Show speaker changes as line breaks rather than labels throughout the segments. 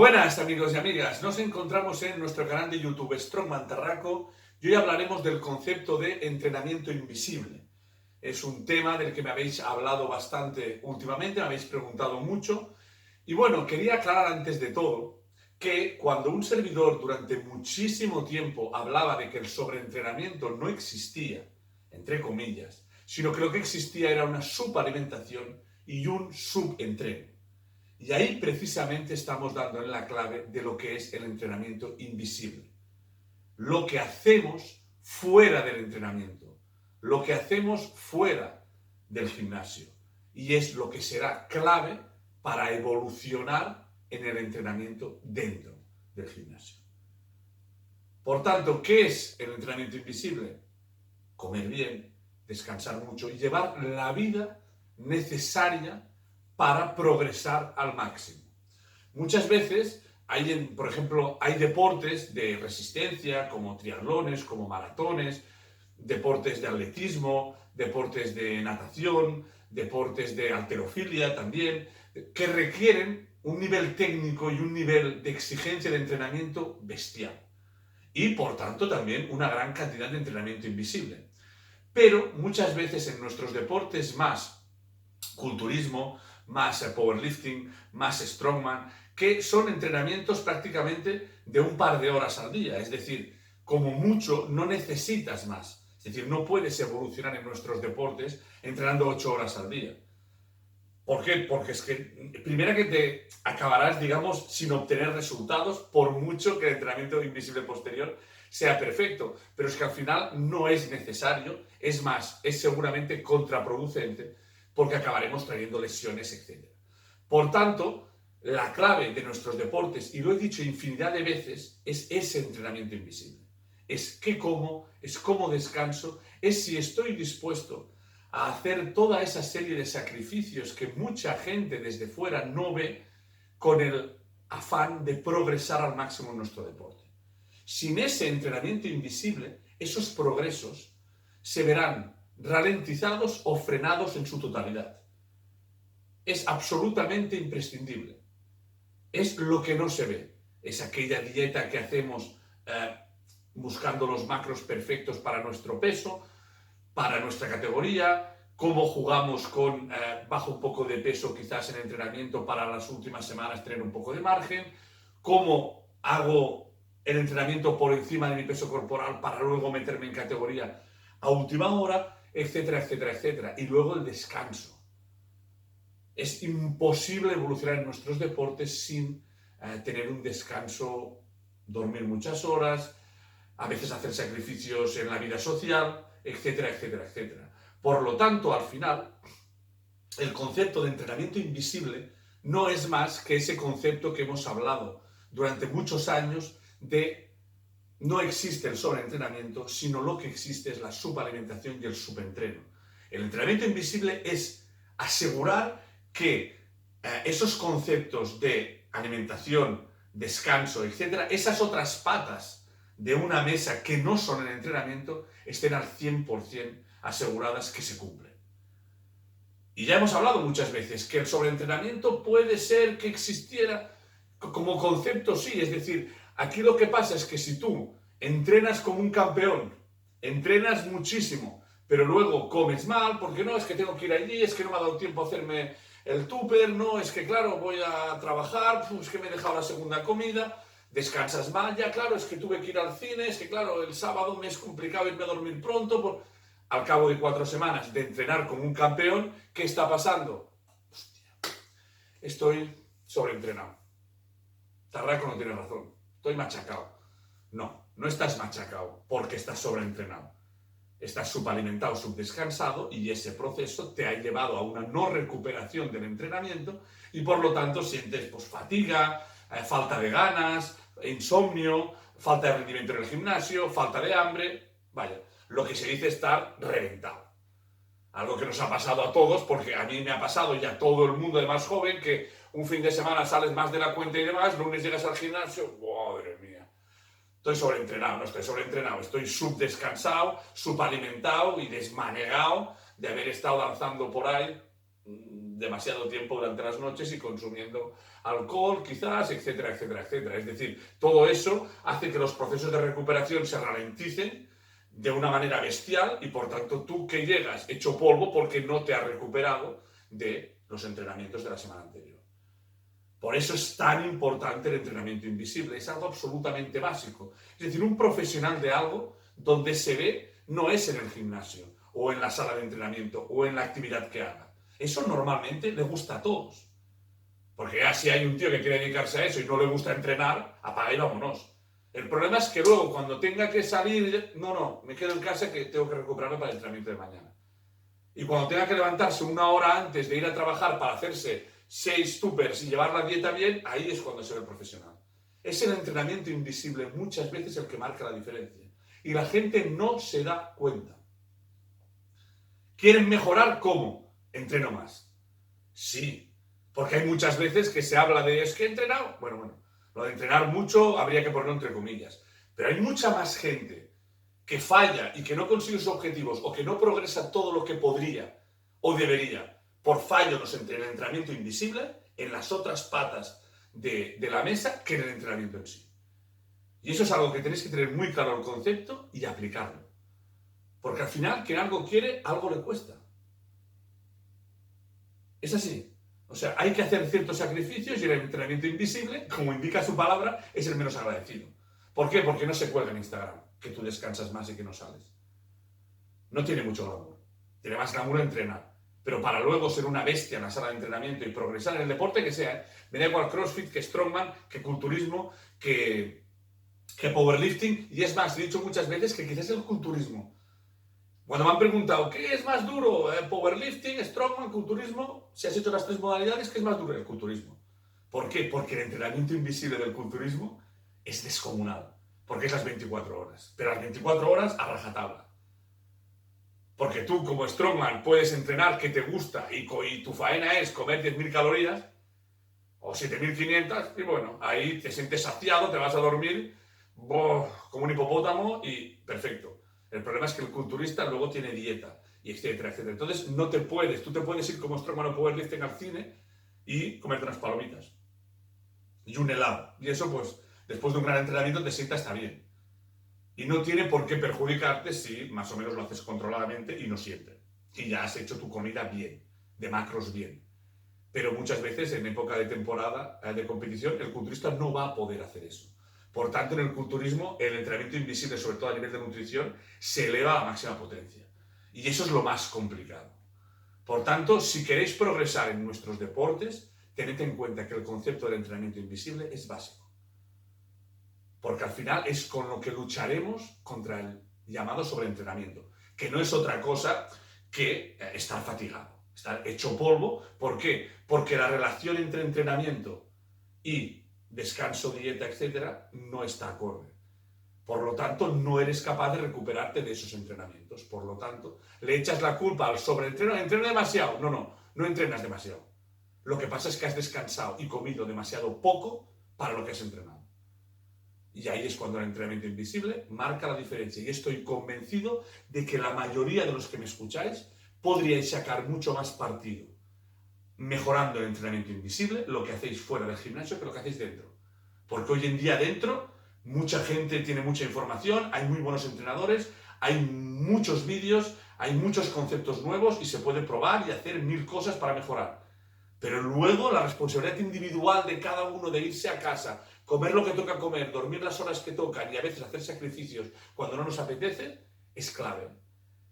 Buenas amigos y amigas, nos encontramos en nuestro canal de YouTube Strongman Tarraco y hoy hablaremos del concepto de entrenamiento invisible. Es un tema del que me habéis hablado bastante últimamente, me habéis preguntado mucho y bueno, quería aclarar antes de todo que cuando un servidor durante muchísimo tiempo hablaba de que el sobreentrenamiento no existía, entre comillas, sino que lo que existía era una subalimentación y un subentreno. Y ahí precisamente estamos dando en la clave de lo que es el entrenamiento invisible. Lo que hacemos fuera del entrenamiento, lo que hacemos fuera del gimnasio. Y es lo que será clave para evolucionar en el entrenamiento dentro del gimnasio. Por tanto, ¿qué es el entrenamiento invisible? Comer bien, descansar mucho y llevar la vida necesaria para progresar al máximo. Muchas veces por ejemplo, hay deportes de resistencia como triatlones, como maratones, deportes de atletismo, deportes de natación, deportes de halterofilia también, que requieren un nivel técnico y un nivel de exigencia de entrenamiento bestial. Y por tanto también una gran cantidad de entrenamiento invisible. Pero muchas veces en nuestros deportes más culturismo, más powerlifting, más strongman, que son entrenamientos prácticamente de un par de horas al día. Es decir, como mucho no necesitas más. Es decir, no puedes evolucionar en nuestros deportes entrenando 8 horas al día. ¿Por qué? Porque es que, primero que te acabarás, digamos, sin obtener resultados, por mucho que el entrenamiento invisible posterior sea perfecto. Pero es que al final no es necesario, es más, es seguramente contraproducente, porque acabaremos trayendo lesiones, etc. Por tanto, la clave de nuestros deportes, y lo he dicho infinidad de veces, es ese entrenamiento invisible. Es qué como, es cómo descanso, es si estoy dispuesto a hacer toda esa serie de sacrificios que mucha gente desde fuera no ve con el afán de progresar al máximo en nuestro deporte. Sin ese entrenamiento invisible, esos progresos se verán ralentizados o frenados en su totalidad. Es absolutamente imprescindible. Es lo que no se ve. Es aquella dieta que hacemos buscando los macros perfectos para nuestro peso, para nuestra categoría, cómo jugamos con bajo un poco de peso quizás en entrenamiento para las últimas semanas tener un poco de margen, cómo hago el entrenamiento por encima de mi peso corporal para luego meterme en categoría a última hora, etcétera, etcétera, etcétera. Y luego el descanso. Es imposible evolucionar en nuestros deportes sin tener un descanso, dormir muchas horas, a veces hacer sacrificios en la vida social, etcétera, etcétera, etcétera. Por lo tanto, al final, el concepto de entrenamiento invisible no es más que ese concepto que hemos hablado durante muchos años de no existe el sobreentrenamiento, sino lo que existe es la subalimentación y el subentreno. El entrenamiento invisible es asegurar que esos conceptos de alimentación, descanso, etcétera, esas otras patas de una mesa que no son el entrenamiento, estén al 100% aseguradas que se cumplen. Y ya hemos hablado muchas veces que el sobreentrenamiento puede ser que existiera como concepto, sí, es decir, aquí lo que pasa es que si tú entrenas como un campeón, entrenas muchísimo, pero luego comes mal, porque no, es que tengo que ir allí, es que no me ha dado tiempo a hacerme el tupper, no, es que claro, voy a trabajar, es que me he dejado la segunda comida, descansas mal, ya claro, es que tuve que ir al cine, es que claro, el sábado me es complicado irme a dormir pronto, al cabo de 4 semanas de entrenar como un campeón, ¿qué está pasando? Hostia, estoy sobreentrenado. Tarraco no tiene razón, estoy machacado. No, no estás machacado porque estás sobreentrenado. Estás subalimentado, subdescansado y ese proceso te ha llevado a una no recuperación del entrenamiento y por lo tanto sientes pues, fatiga, falta de ganas, insomnio, falta de rendimiento en el gimnasio, falta de hambre, vaya, lo que se dice estar reventado. Algo que nos ha pasado a todos, porque a mí me ha pasado y a todo el mundo de más joven que un fin de semana sales más de la cuenta y demás, lunes llegas al gimnasio, madre mía. Estoy sobreentrenado, no estoy sobreentrenado, estoy subdescansado, subalimentado y desmanegado de haber estado danzando por ahí demasiado tiempo durante las noches y consumiendo alcohol, quizás, etcétera, etcétera, etcétera. Es decir, todo eso hace que los procesos de recuperación se ralenticen de una manera bestial y por tanto tú que llegas hecho polvo porque no te has recuperado de los entrenamientos de la semana anterior. Por eso es tan importante el entrenamiento invisible, es algo absolutamente básico. Es decir, un profesional de algo donde se ve no es en el gimnasio o en la sala de entrenamiento o en la actividad que haga. Eso normalmente le gusta a todos. Porque ya si hay un tío que quiere dedicarse a eso y no le gusta entrenar, apaga y vámonos. El problema es que luego cuando tenga que salir, no, me quedo en casa que tengo que recuperarme para el entrenamiento de mañana. Y cuando tenga que levantarse una hora antes de ir a trabajar para hacerse 6 tuppers y llevar la dieta bien, ahí es cuando se ve el profesional. Es el entrenamiento invisible muchas veces el que marca la diferencia. Y la gente no se da cuenta. ¿Quieren mejorar cómo? Entreno más. Sí, porque hay muchas veces que se habla de es que he entrenado. Bueno, lo de entrenar mucho habría que ponerlo entre comillas. Pero hay mucha más gente que falla y que no consigue sus objetivos o que no progresa todo lo que podría o debería por fallos en el entrenamiento invisible en las otras patas de la mesa que en el entrenamiento en sí. Y eso es algo que tenéis que tener muy claro el concepto y aplicarlo. Porque al final, quien algo quiere, algo le cuesta. Es así. O sea, hay que hacer ciertos sacrificios y el entrenamiento invisible, como indica su palabra, es el menos agradecido. ¿Por qué? Porque no se cuelga en Instagram, que tú descansas más y que no sales. No tiene mucho glamour. Tiene más glamour entrenar. Pero para luego ser una bestia en la sala de entrenamiento y progresar en el deporte que sea, me da igual CrossFit, que Strongman, que culturismo, que powerlifting. Y es más, he dicho muchas veces que quizás el culturismo. Cuando me han preguntado, ¿qué es más duro? Powerlifting, Strongman, culturismo. Si has hecho las 3 modalidades, ¿qué es más duro? El culturismo. ¿Por qué? Porque el entrenamiento invisible del culturismo es descomunal. Porque es las 24 horas. Pero las 24 horas a rajatabla. Porque tú, como Strongman, puedes entrenar que te gusta y tu faena es comer 10.000 calorías o 7.500 y bueno, ahí te sientes saciado, te vas a dormir como un hipopótamo y perfecto. El problema es que el culturista luego tiene dieta y etcétera, etcétera. Entonces tú te puedes ir como Strongman o Powerlifting al cine y comerte unas palomitas y un helado. Y eso pues, después de un gran entrenamiento te sienta hasta bien. Y no tiene por qué perjudicarte si más o menos lo haces controladamente y no siempre. Y ya has hecho tu comida bien, de macros bien. Pero muchas veces en época de temporada de competición el culturista no va a poder hacer eso. Por tanto, en el culturismo el entrenamiento invisible, sobre todo a nivel de nutrición, se eleva a máxima potencia. Y eso es lo más complicado. Por tanto, si queréis progresar en nuestros deportes, tened en cuenta que el concepto del entrenamiento invisible es básico. Porque al final es con lo que lucharemos contra el llamado sobreentrenamiento, que no es otra cosa que estar fatigado, estar hecho polvo. ¿Por qué? Porque la relación entre entrenamiento y descanso, dieta, etcétera, no está acorde. Por lo tanto, no eres capaz de recuperarte de esos entrenamientos. Por lo tanto, le echas la culpa al sobreentreno. Entreno demasiado. No entrenas demasiado. Lo que pasa es que has descansado y comido demasiado poco para lo que has entrenado. Y ahí es cuando el entrenamiento invisible marca la diferencia. Y estoy convencido de que la mayoría de los que me escucháis podríais sacar mucho más partido mejorando el entrenamiento invisible, lo que hacéis fuera del gimnasio, que lo que hacéis dentro. Porque hoy en día dentro, mucha gente tiene mucha información, hay muy buenos entrenadores, hay muchos vídeos, hay muchos conceptos nuevos y se puede probar y hacer 1000 cosas para mejorar. Pero luego la responsabilidad individual de cada uno de irse a casa, comer lo que toca comer, dormir las horas que tocan y a veces hacer sacrificios cuando no nos apetece, es clave.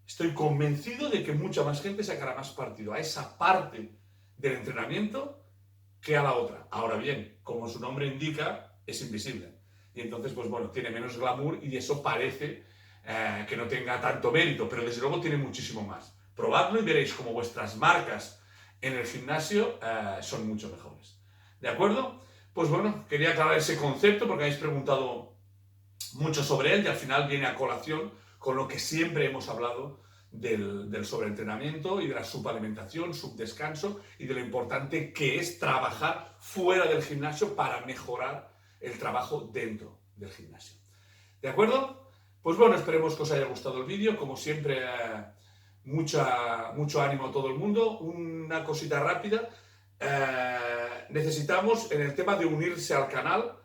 Estoy convencido de que mucha más gente sacará más partido a esa parte del entrenamiento que a la otra. Ahora bien, como su nombre indica, es invisible. Y entonces, pues bueno, tiene menos glamour y eso parece que no tenga tanto mérito, pero desde luego tiene muchísimo más. Probadlo y veréis cómo vuestras marcas en el gimnasio son mucho mejores. ¿De acuerdo? Pues bueno, quería aclarar ese concepto porque habéis preguntado mucho sobre él y al final viene a colación con lo que siempre hemos hablado del sobreentrenamiento y de la subalimentación, subdescanso y de lo importante que es trabajar fuera del gimnasio para mejorar el trabajo dentro del gimnasio. ¿De acuerdo? Pues bueno, esperemos que os haya gustado el vídeo. Como siempre, mucho ánimo a todo el mundo. Una cosita rápida. Necesitamos, en el tema de unirse al canal,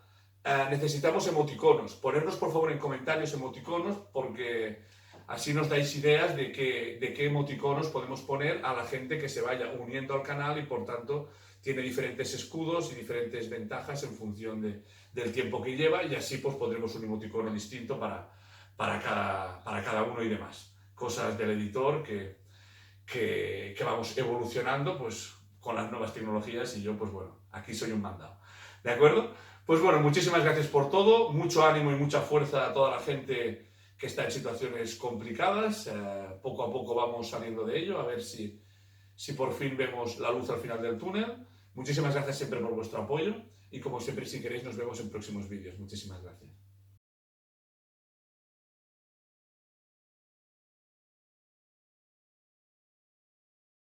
necesitamos emoticonos. Ponernos por favor en comentarios emoticonos, porque así nos dais ideas de qué emoticonos podemos poner a la gente que se vaya uniendo al canal y por tanto tiene diferentes escudos y diferentes ventajas en función del tiempo que lleva, y así pues pondremos un emoticono distinto para cada uno y demás. Cosas del editor que vamos evolucionando pues con las nuevas tecnologías, y yo pues bueno, aquí soy un mandado. ¿De acuerdo? Pues bueno, muchísimas gracias por todo, mucho ánimo y mucha fuerza a toda la gente que está en situaciones complicadas. Poco a poco vamos saliendo de ello, a ver si por fin vemos la luz al final del túnel. Muchísimas gracias siempre por vuestro apoyo y como siempre, si queréis, nos vemos en próximos vídeos. Muchísimas gracias.